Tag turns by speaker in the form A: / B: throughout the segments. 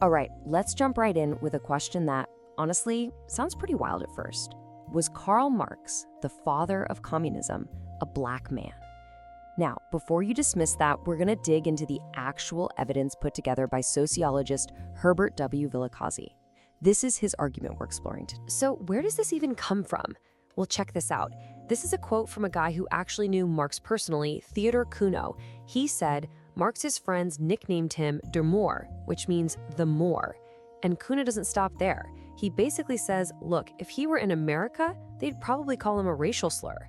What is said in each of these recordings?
A: All right, let's jump right in with a question that, honestly, sounds pretty wild at first. Was Karl Marx, the father of communism, a black man? Now, before you dismiss that, we're going to dig into the actual evidence put together by sociologist Herbert W. Villacazzi. This is his argument we're exploring today. So where does this even come from? Well, check this out. This is a quote from a guy who actually knew Marx personally, Theodor Kuno. He said Marx's friends nicknamed him Der Moor, which means the Moor. And Kuno doesn't stop there. He basically says, look, if he were in America, they'd probably call him a racial slur.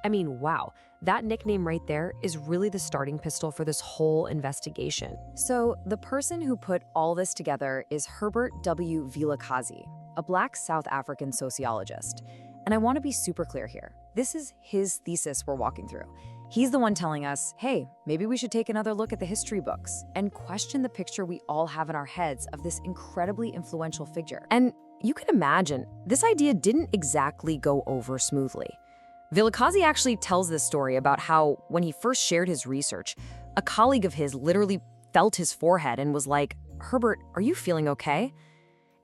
A: I mean, wow, that nickname right there is really the starting pistol for this whole investigation. So the person who put all this together is Herbert W. Villacazzi, a black South African sociologist. And I want to be super clear here. This is his thesis we're walking through. He's the one telling us, hey, maybe we should take another look at the history books and question the picture we all have in our heads of this incredibly influential figure. And you can imagine, this idea didn't exactly go over smoothly. Villacazzi actually tells this story about how, when he first shared his research, a colleague of his literally felt his forehead and was like, Herbert, are you feeling okay?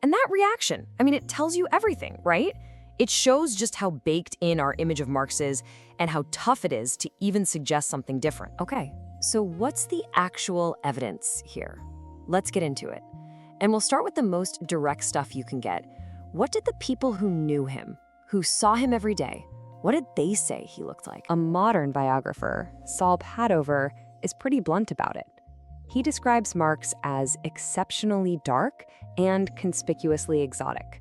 A: And that reaction, I mean, it tells you everything, right? It shows just how baked in our image of Marx is and how tough it is to even suggest something different. Okay, so what's the actual evidence here? Let's get into it. And we'll start with the most direct stuff you can get. What did the people who knew him, who saw him every day, what did they say he looked like? A modern biographer, Saul Padover, is pretty blunt about it. He describes Marx as exceptionally dark and conspicuously exotic.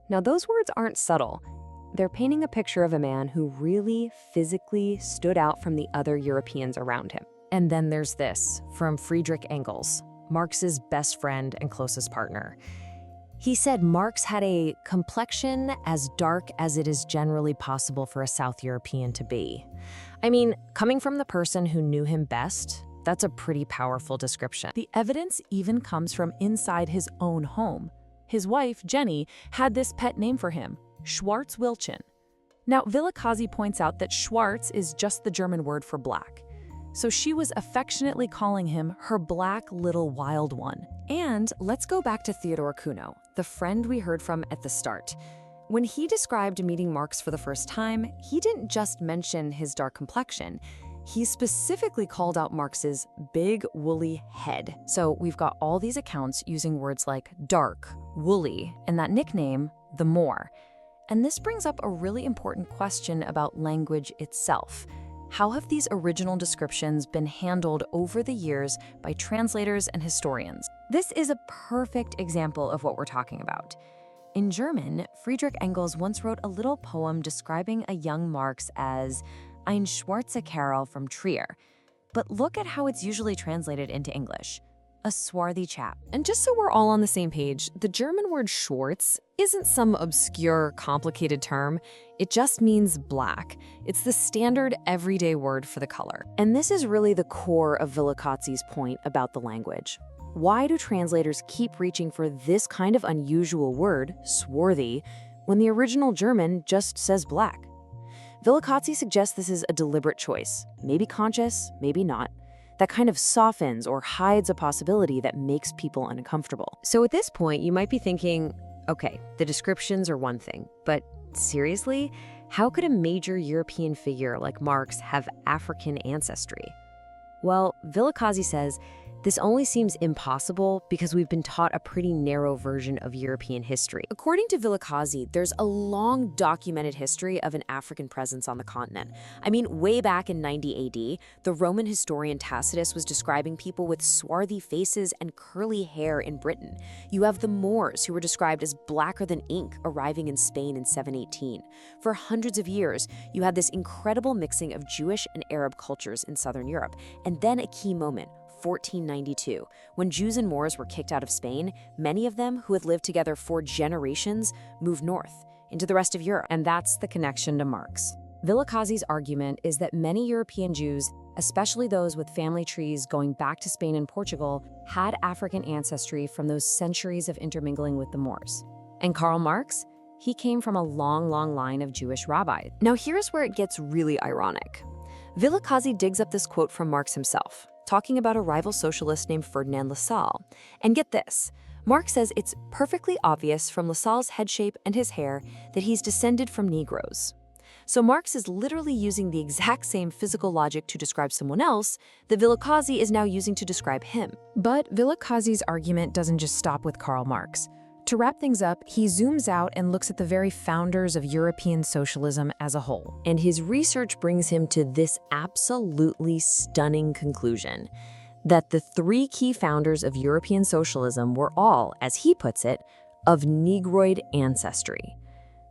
A: Now, those words aren't subtle. They're painting a picture of a man who really physically stood out from the other Europeans around him. And then there's this from Friedrich Engels, Marx's best friend and closest partner. He said Marx had a complexion as dark as it is generally possible for a South European to be. I mean, coming from the person who knew him best, that's a pretty powerful description.
B: The evidence even comes from inside his own home. His wife, Jenny, had this pet name for him, Schwarz-Wilchen. Now, Villacazzi points out that Schwarz is just the German word for black. So she was affectionately calling him her black little wild one.
A: And let's go back to Theodor Kuno, the friend we heard from at the start. When he described meeting Marx for the first time, he didn't just mention his dark complexion. He specifically called out Marx's big, woolly head. So we've got all these accounts using words like dark, woolly, and that nickname, the Mohr. And this brings up a really important question about language itself. How have these original descriptions been handled over the years by translators and historians? This is a perfect example of what we're talking about. In German, Friedrich Engels once wrote a little poem describing a young Marx as ein schwarzer Kerl from Trier. But look at how it's usually translated into English. A swarthy chap. And just so we're all on the same page, the German word Schwarz isn't some obscure, complicated term. It just means black. It's the standard everyday word for the color. And this is really the core of Villacazzi's point about the language. Why do translators keep reaching for this kind of unusual word, swarthy, when the original German just says black? Villacazzi suggests this is a deliberate choice, maybe conscious, maybe not, that kind of softens or hides a possibility that makes people uncomfortable. So at this point, you might be thinking, okay, the descriptions are one thing, but seriously, how could a major European figure like Marx have African ancestry? Well, Villacazzi says this only seems impossible because we've been taught a pretty narrow version of European history. According to Villacazzi, there's a long documented history of an African presence on the continent. I mean, way back in 90 AD, the Roman historian Tacitus was describing people with swarthy faces and curly hair in Britain. You have the Moors, who were described as blacker than ink, arriving in Spain in 718. For hundreds of years, you had this incredible mixing of Jewish and Arab cultures in Southern Europe. And then a key moment, 1492. When Jews and Moors were kicked out of Spain, many of them who had lived together for generations moved north into the rest of Europe. And that's the connection to Marx. Villacazzi's argument is that many European Jews, especially those with family trees going back to Spain and Portugal, had African ancestry from those centuries of intermingling with the Moors. And Karl Marx? He came from a long, long line of Jewish rabbis. Now here's where it gets really ironic. Villacazzi digs up this quote from Marx himself, talking about a rival socialist named Ferdinand Lassalle. And get this, Marx says it's perfectly obvious from Lassalle's head shape and his hair that he's descended from Negroes. So Marx is literally using the exact same physical logic to describe someone else that Villakazi is now using to describe him.
B: But Villakazi's argument doesn't just stop with Karl Marx. To wrap things up, he zooms out and looks at the very founders of European socialism as a whole.
A: And his research brings him to this absolutely stunning conclusion, that the three key founders of European socialism were all, as he puts it, of Negroid ancestry.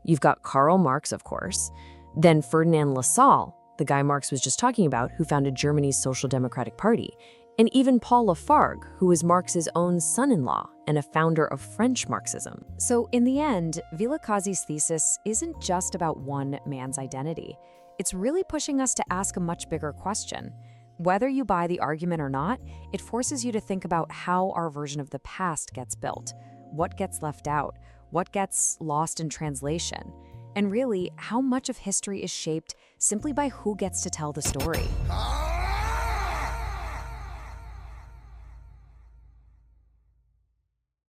A: You've got Karl Marx, of course, then Ferdinand Lassalle, the guy Marx was just talking about, who founded Germany's Social Democratic Party, and even Paul Lafargue, who was Marx's own son-in-law and a founder of French Marxism.
B: So in the end, Villakazi's thesis isn't just about one man's identity. It's really pushing us to ask a much bigger question. Whether you buy the argument or not, it forces you to think about how our version of the past gets built, what gets left out, what gets lost in translation, and really how much of history is shaped simply by who gets to tell the story.